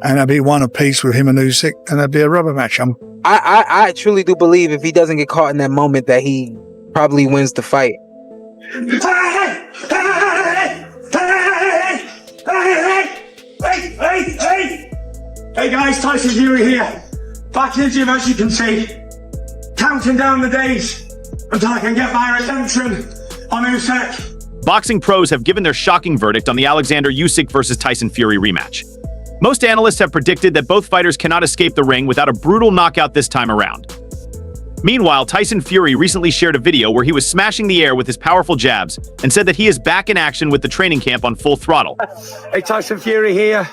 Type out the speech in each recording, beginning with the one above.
and it'll be one apiece with him and Usyk, and it'll be a rubber match. I truly do believe if he doesn't get caught in that moment that he probably wins the fight. Hey guys, Tyson Fury here. Back in the gym, as you can see, counting down the days until I can get my redemption on Usyk. Boxing pros have given their shocking verdict on the Oleksandr Usyk versus Tyson Fury rematch. Most analysts have predicted that both fighters cannot escape the ring without a brutal knockout this time around. Meanwhile, Tyson Fury recently shared a video where he was smashing the air with his powerful jabs and said that he is back in action with the training camp on full throttle. Hey, Tyson Fury here.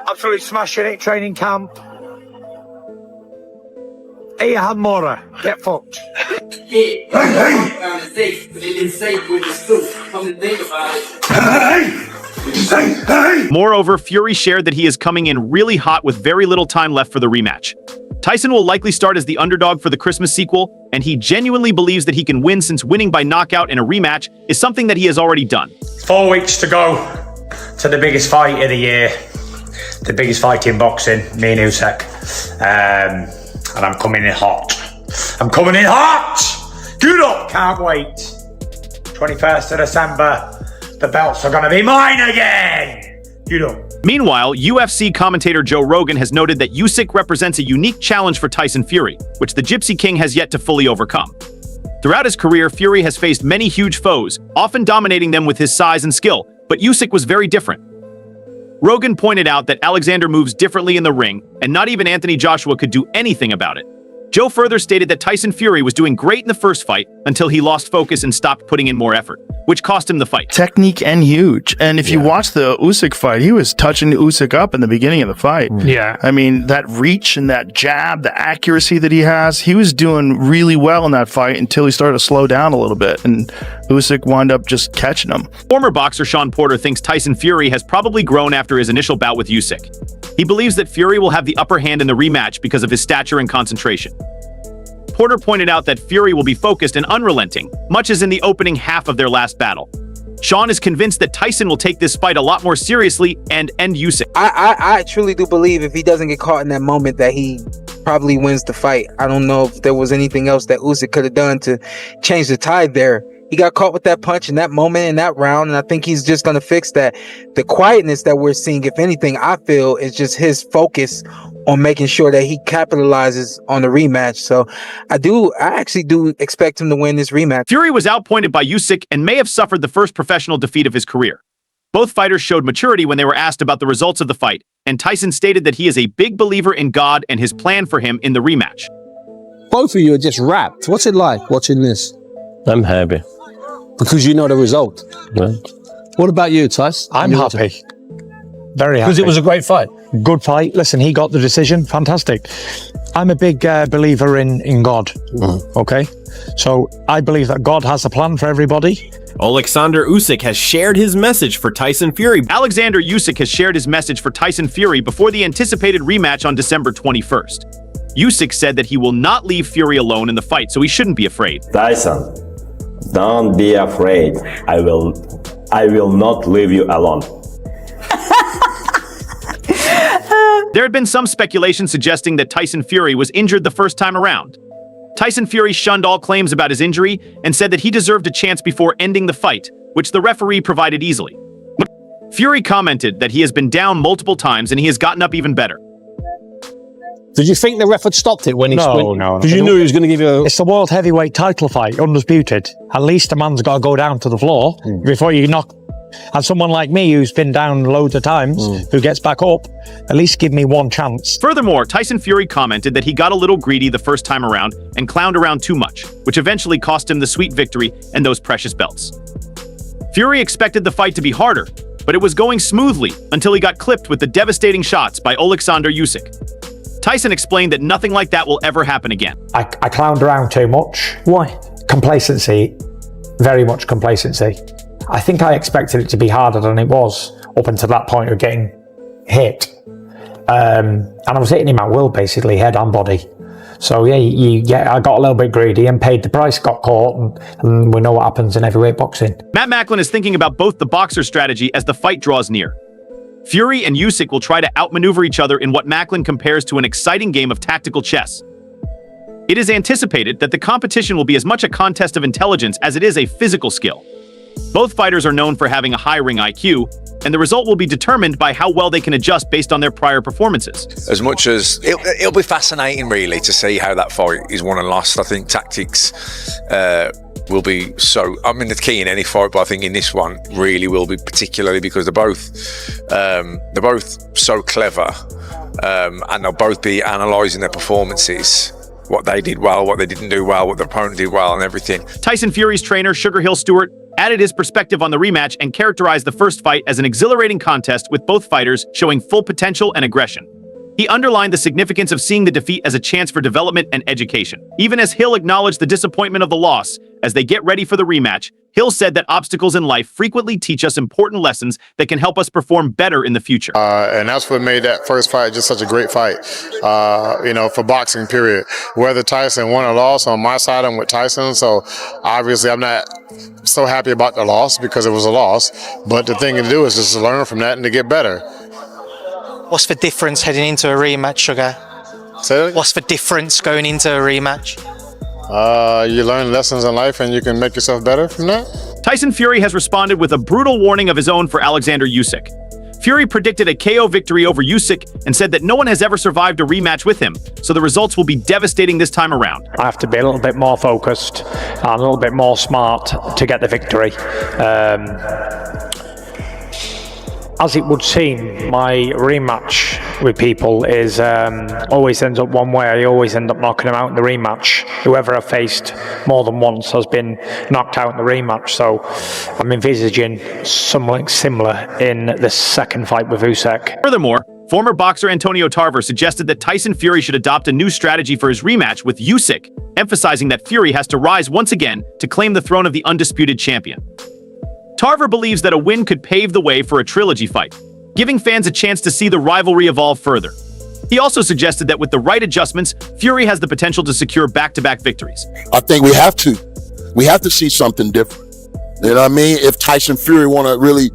Absolutely smashing it, training camp. Hey, Hamora, get fucked. Moreover, Fury shared that he is coming in really hot with very little time left for the rematch. Tyson will likely start as the underdog for the Christmas sequel, and he genuinely believes that he can win since winning by knockout in a rematch is something that he has already done. 4 weeks to go to the biggest fight of the year. The biggest fight in boxing, me and Usyk. And I'm coming in hot. I'm coming in hot! Good up! Can't wait. 21st of December, the belts are gonna be mine again! Good up. Meanwhile, UFC commentator Joe Rogan has noted that Usyk represents a unique challenge for Tyson Fury, which the Gypsy King has yet to fully overcome. Throughout his career, Fury has faced many huge foes, often dominating them with his size and skill, but Usyk was very different. Rogan pointed out that Oleksandr moves differently in the ring, and not even Anthony Joshua could do anything about it. Joe further stated that Tyson Fury was doing great in the first fight until he lost focus and stopped putting in more effort, which cost him the fight. Technique and huge. And if you watch the Usyk fight, he was touching Usyk up in the beginning of the fight. Yeah. I mean, that reach and that jab, the accuracy that he has, he was doing really well in that fight until he started to slow down a little bit, and Usyk wound up just catching him. Former boxer Sean Porter thinks Tyson Fury has probably grown after his initial bout with Usyk. He believes that Fury will have the upper hand in the rematch because of his stature and concentration. Porter pointed out that Fury will be focused and unrelenting, much as in the opening half of their last battle. Sean is convinced that Tyson will take this fight a lot more seriously and end Usyk. I truly do believe if he doesn't get caught in that moment that he probably wins the fight. I don't know if there was anything else that Usyk could have done to change the tide there. He got caught with that punch in that moment, in that round, and I think he's just going to fix that. The quietness that we're seeing, if anything, I feel is just his focus on making sure that he capitalizes on the rematch. So I actually do expect him to win this rematch. Fury was outpointed by Usyk and may have suffered the first professional defeat of his career. Both fighters showed maturity when they were asked about the results of the fight, and Tyson stated that he is a big believer in God and his plan for him in the rematch. Both of you are just wrapped. What's it like watching this? I'm happy. Because you know the result. Right. What about you, Tyson? I'm happy. Very happy. Because it was a great fight. Good fight. Listen, he got the decision. Fantastic. I'm a big believer in God. Okay? So I believe that God has a plan for everybody. Oleksandr Usyk has shared his message for Tyson Fury. Oleksandr Usyk has shared his message for Tyson Fury before the anticipated rematch on December 21st. Usyk said that he will not leave Fury alone in the fight, so he shouldn't be afraid. Tyson, don't be afraid. I will not leave you alone. There had been some speculation suggesting that Tyson Fury was injured the first time around. Tyson Fury shunned all claims about his injury and said that he deserved a chance before ending the fight, which the referee provided easily. But Fury commented that he has been down multiple times and he has gotten up even better. Did you think the ref had stopped it when he No. Because you knew he was going to give you It's the world heavyweight title fight, undisputed. At least a man's got to go down to the floor before you knock. And someone like me who's been down loads of times, who gets back up, at least give me one chance. Furthermore, Tyson Fury commented that he got a little greedy the first time around and clowned around too much, which eventually cost him the sweet victory and those precious belts. Fury expected the fight to be harder, but it was going smoothly until he got clipped with the devastating shots by Oleksandr Usyk. Tyson explained that nothing like that will ever happen again. I clowned around too much. Why? Complacency. Very much complacency. I think I expected it to be harder than it was up until that point of getting hit. And I was hitting him at will, basically, head and body. So yeah, I got a little bit greedy and paid the price, got caught, and we know what happens in heavyweight boxing. Matt Macklin is thinking about both the boxer's strategy as the fight draws near. Fury and Usyk will try to outmaneuver each other in what Macklin compares to an exciting game of tactical chess. It is anticipated that the competition will be as much a contest of intelligence as it is a physical skill. Both fighters are known for having a high ring IQ, and the result will be determined by how well they can adjust based on their prior performances. As much as it'll be fascinating, really, to see how that fight is won and lost. I think tactics will be so. I mean, the key in any fight, but I think in this one really will be, particularly because they're both so clever, and they'll both be analysing their performances. What they did well, what they didn't do well, what the opponent did well, and everything. Tyson Fury's trainer, Sugar Hill Stewart, added his perspective on the rematch and characterized the first fight as an exhilarating contest with both fighters showing full potential and aggression. He underlined the significance of seeing the defeat as a chance for development and education. Even as Hill acknowledged the disappointment of the loss, as they get ready for the rematch, Hill said that obstacles in life frequently teach us important lessons that can help us perform better in the future. And that's what made that first fight just such a great fight, for boxing, period. Whether Tyson won or lost, on my side, I'm with Tyson. So obviously I'm not so happy about the loss because it was a loss. But the thing to do is just to learn from that and to get better. What's the difference heading into a rematch, Sugar? What's the difference going into a rematch? You learn lessons in life and you can make yourself better from that. Tyson Fury has responded with a brutal warning of his own for Oleksandr Usyk. Fury predicted a KO victory over Usyk and said that no one has ever survived a rematch with him, so the results will be devastating this time around. I have to be a little bit more focused and a little bit more smart to get the victory. As it would seem, my rematch with people is always ends up one way. I always end up knocking them out in the rematch. Whoever I've faced more than once has been knocked out in the rematch. So I'm envisaging something similar in the second fight with Usyk. Furthermore, former boxer Antonio Tarver suggested that Tyson Fury should adopt a new strategy for his rematch with Usyk, emphasizing that Fury has to rise once again to claim the throne of the undisputed champion. Tarver believes that a win could pave the way for a trilogy fight, giving fans a chance to see the rivalry evolve further. He also suggested that with the right adjustments, Fury has the potential to secure back-to-back victories. I think we have to see something different. You know what I mean? If Tyson Fury want to really,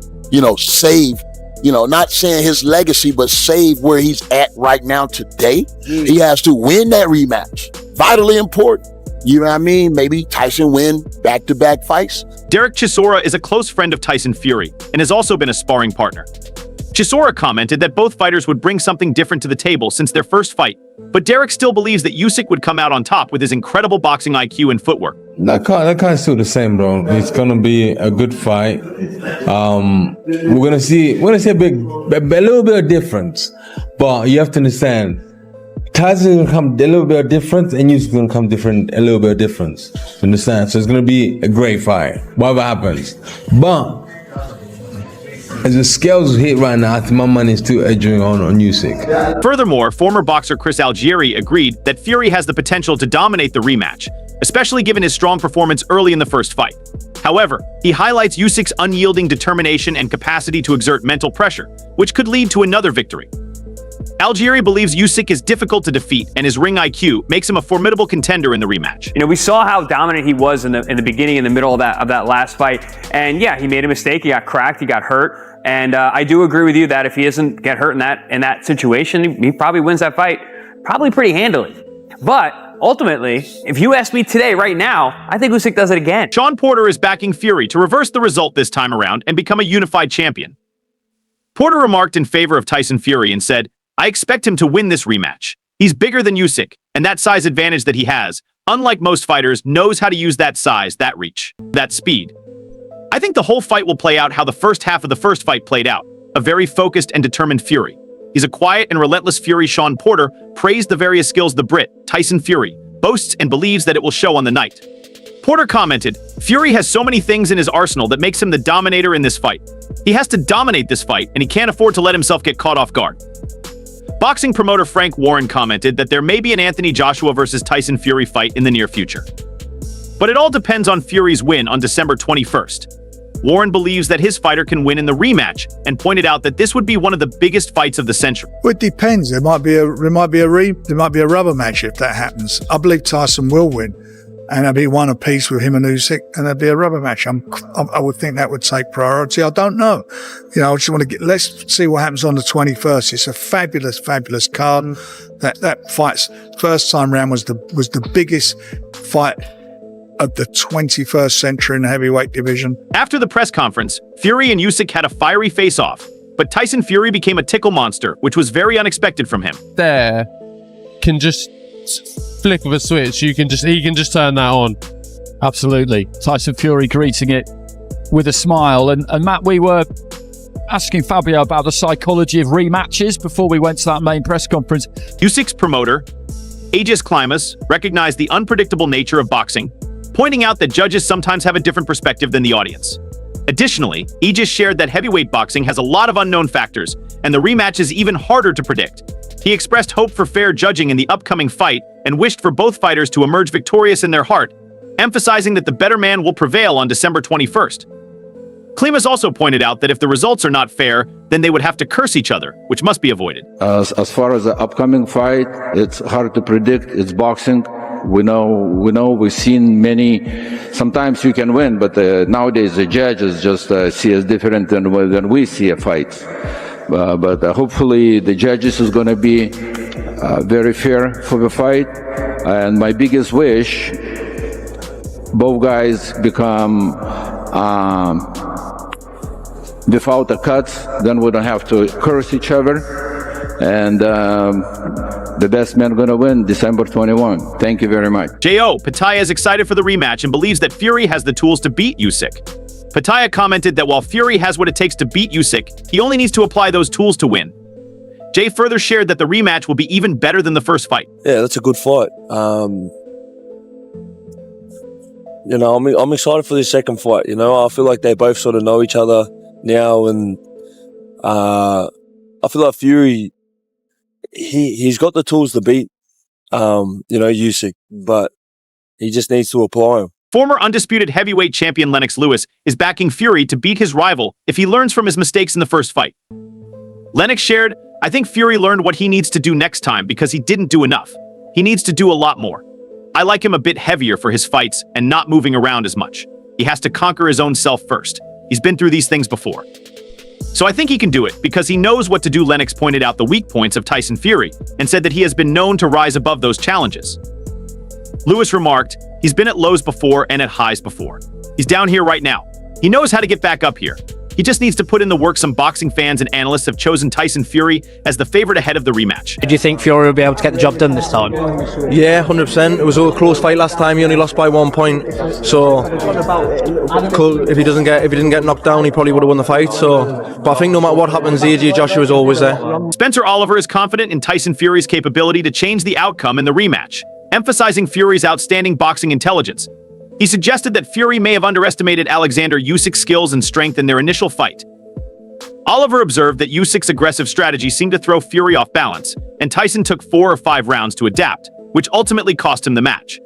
save, not saying his legacy, but save where he's at right now today, he has to win that rematch. Vitally important. You know what I mean? Maybe Tyson win back-to-back fights. Derek Chisora is a close friend of Tyson Fury and has also been a sparring partner. Chisora commented that both fighters would bring something different to the table since their first fight, but Derek still believes that Usyk would come out on top with his incredible boxing IQ and footwork. That card's still the same, bro. It's gonna be a good fight. We're gonna see a little bit of difference, but you have to understand. Tyson's gonna come a little bit of difference, and Usyk's gonna come a little bit of difference. You understand? So it's gonna be a great fight, whatever happens. But as the scales hit right now, I think my money is still edging on Usyk. Furthermore, former boxer Chris Algieri agreed that Fury has the potential to dominate the rematch, especially given his strong performance early in the first fight. However, he highlights Usyk's unyielding determination and capacity to exert mental pressure, which could lead to another victory. Algieri believes Usyk is difficult to defeat, and his ring IQ makes him a formidable contender in the rematch. We saw how dominant he was in the beginning, in the middle of that last fight. And yeah, he made a mistake. He got cracked. He got hurt. And I do agree with you that if he doesn't get hurt in that situation, he probably wins that fight, probably pretty handily. But ultimately, if you ask me today, right now, I think Usyk does it again. Sean Porter is backing Fury to reverse the result this time around and become a unified champion. Porter remarked in favor of Tyson Fury and said, "I expect him to win this rematch. He's bigger than Usyk, and that size advantage that he has, unlike most fighters, knows how to use that size, that reach, that speed. I think the whole fight will play out how the first half of the first fight played out, a very focused and determined Fury. He's a quiet and relentless Fury." Sean Porter praised the various skills the Brit, Tyson Fury, boasts and believes that it will show on the night. Porter commented, "Fury has so many things in his arsenal that makes him the dominator in this fight. He has to dominate this fight, and he can't afford to let himself get caught off guard." Boxing promoter Frank Warren commented that there may be an Anthony Joshua versus Tyson Fury fight in the near future. But it all depends on Fury's win on December 21st. Warren believes that his fighter can win in the rematch and pointed out that this would be one of the biggest fights of the century. Well, it depends. There might be a rubber match if that happens. I believe Tyson will win. and there'd be one apiece with him and Usyk, and there'd be a rubber match. I would think that would take priority. I don't know. You know, I just want to let's see what happens on the 21st. It's a fabulous, fabulous card. That fight's first time round was the biggest fight of the 21st century in the heavyweight division. After the press conference, Fury and Usyk had a fiery face-off, but Tyson Fury became a tickle monster, which was very unexpected from him. There can just flick of a switch. He can just turn that on. Absolutely. Tyson Fury greeting it with a smile. And Matt, we were asking Fabio about the psychology of rematches before we went to that main press conference. Usyk's promoter, Aegis Climas, recognized the unpredictable nature of boxing, pointing out that judges sometimes have a different perspective than the audience. Additionally, Aegis shared that heavyweight boxing has a lot of unknown factors, and the rematch is even harder to predict. He expressed hope for fair judging in the upcoming fight and wished for both fighters to emerge victorious in their heart, emphasizing that the better man will prevail on December 21st. Klimas also pointed out that if the results are not fair, then they would have to curse each other, which must be avoided. As far as the upcoming fight, it's hard to predict. It's boxing. We know, we've seen many. Sometimes you can win, but nowadays the judges just see us different than when we see a fight. But hopefully the judges is going to be very fair for the fight. And my biggest wish, both guys become without a cut, then we don't have to curse each other. And the best man going to win December 21. Thank you very much. J.O. Pataya is excited for the rematch and believes that Fury has the tools to beat Usyk. Pataya commented that while Fury has what it takes to beat Usyk, he only needs to apply those tools to win. Jay further shared that the rematch will be even better than the first fight. Yeah, that's a good fight. You know, I'm excited for this second fight. You know, I feel like they both sort of know each other now, and I feel like Fury, he's got the tools to beat, Usyk, but he just needs to apply them. Former undisputed heavyweight champion Lennox Lewis is backing Fury to beat his rival if he learns from his mistakes in the first fight. Lennox shared, "I think Fury learned what he needs to do next time because he didn't do enough. He needs to do a lot more. I like him a bit heavier for his fights and not moving around as much. He has to conquer his own self first. He's been through these things before. So I think he can do it because he knows what to do." Lennox pointed out the weak points of Tyson Fury and said that he has been known to rise above those challenges. Lewis remarked, "He's been at lows before and at highs before. He's down here right now. He knows how to get back up here. He just needs to put in the work." Some boxing fans and analysts have chosen Tyson Fury as the favorite ahead of the rematch. Do you think Fury will be able to get the job done this time? Yeah, 100%. It was a close fight last time. He only lost by 1 point. So, if he didn't get knocked down, he probably would have won the fight. So, but I think no matter what happens, AJ Joshua is always there. Spencer Oliver is confident in Tyson Fury's capability to change the outcome in the rematch, emphasizing Fury's outstanding boxing intelligence. He suggested that Fury may have underestimated Oleksandr Usyk's skills and strength in their initial fight. Oliver observed that Usyk's aggressive strategy seemed to throw Fury off balance, and Tyson took 4 or 5 rounds to adapt, which ultimately cost him the match.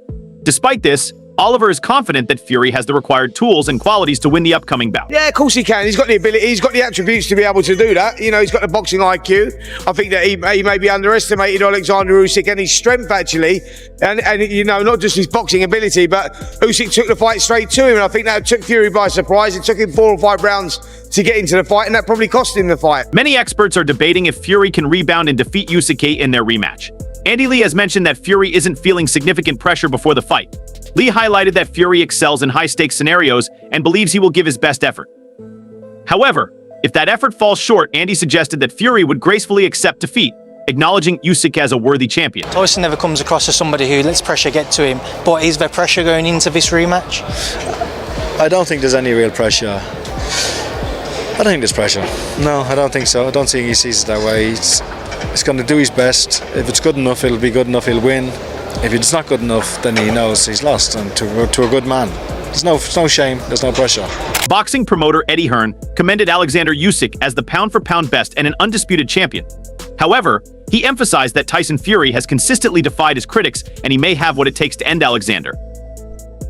Despite this, Oliver is confident that Fury has the required tools and qualities to win the upcoming bout. Yeah, of course he can. He's got the ability. He's got the attributes to be able to do that. You know, he's got the boxing IQ. I think that he maybe underestimated Oleksandr Usyk and his strength, actually. And not just his boxing ability, but Usyk took the fight straight to him. And I think that took Fury by surprise. It took him 4 or 5 rounds to get into the fight, and that probably cost him the fight. Many experts are debating if Fury can rebound and defeat Usyk in their rematch. Andy Lee has mentioned that Fury isn't feeling significant pressure before the fight. Lee highlighted that Fury excels in high-stakes scenarios and believes he will give his best effort. However, if that effort falls short, Andy suggested that Fury would gracefully accept defeat, acknowledging Usyk as a worthy champion. Tyson never comes across as somebody who lets pressure get to him, but is there pressure going into this rematch? I don't think there's any real pressure. I don't think there's pressure. No, I don't think so. I don't think he sees it that way. He's going to do his best. If it's good enough, it'll be good enough, he'll win. If it's not good enough, then he knows he's lost, and to a good man. There's no shame, there's no pressure. Boxing promoter Eddie Hearn commended Oleksandr Usyk as the pound-for-pound best and an undisputed champion. However, he emphasized that Tyson Fury has consistently defied his critics, and he may have what it takes to end Oleksandr.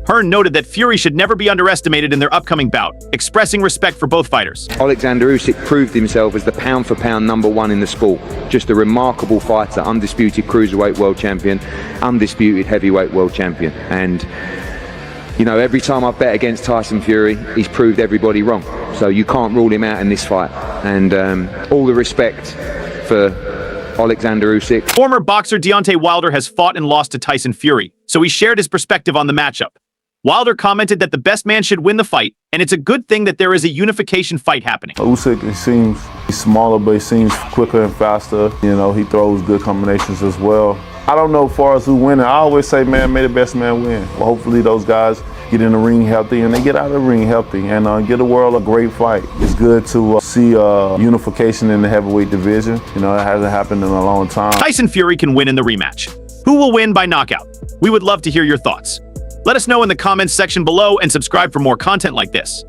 Hearn noted that Fury should never be underestimated in their upcoming bout, expressing respect for both fighters. Oleksandr Usyk proved himself as the pound-for-pound #1 in the sport. Just a remarkable fighter, undisputed cruiserweight world champion, undisputed heavyweight world champion. And You know, every time I've bet against Tyson Fury, he's proved everybody wrong. So you can't rule him out in this fight. And all the respect for Oleksandr Usyk. Former boxer Deontay Wilder has fought and lost to Tyson Fury, so he shared his perspective on the matchup. Wilder commented that the best man should win the fight, and it's a good thing that there is a unification fight happening. Usyk, he seems smaller, but he seems quicker and faster. You know, he throws good combinations as well. I don't know as far as who winning. I always say, man, may the best man win. Well, hopefully those guys get in the ring healthy and they get out of the ring healthy and give the world a great fight. It's good to see unification in the heavyweight division. You know, it hasn't happened in a long time. Tyson Fury can win in the rematch. Who will win by knockout? We would love to hear your thoughts. Let us know in the comments section below and subscribe for more content like this.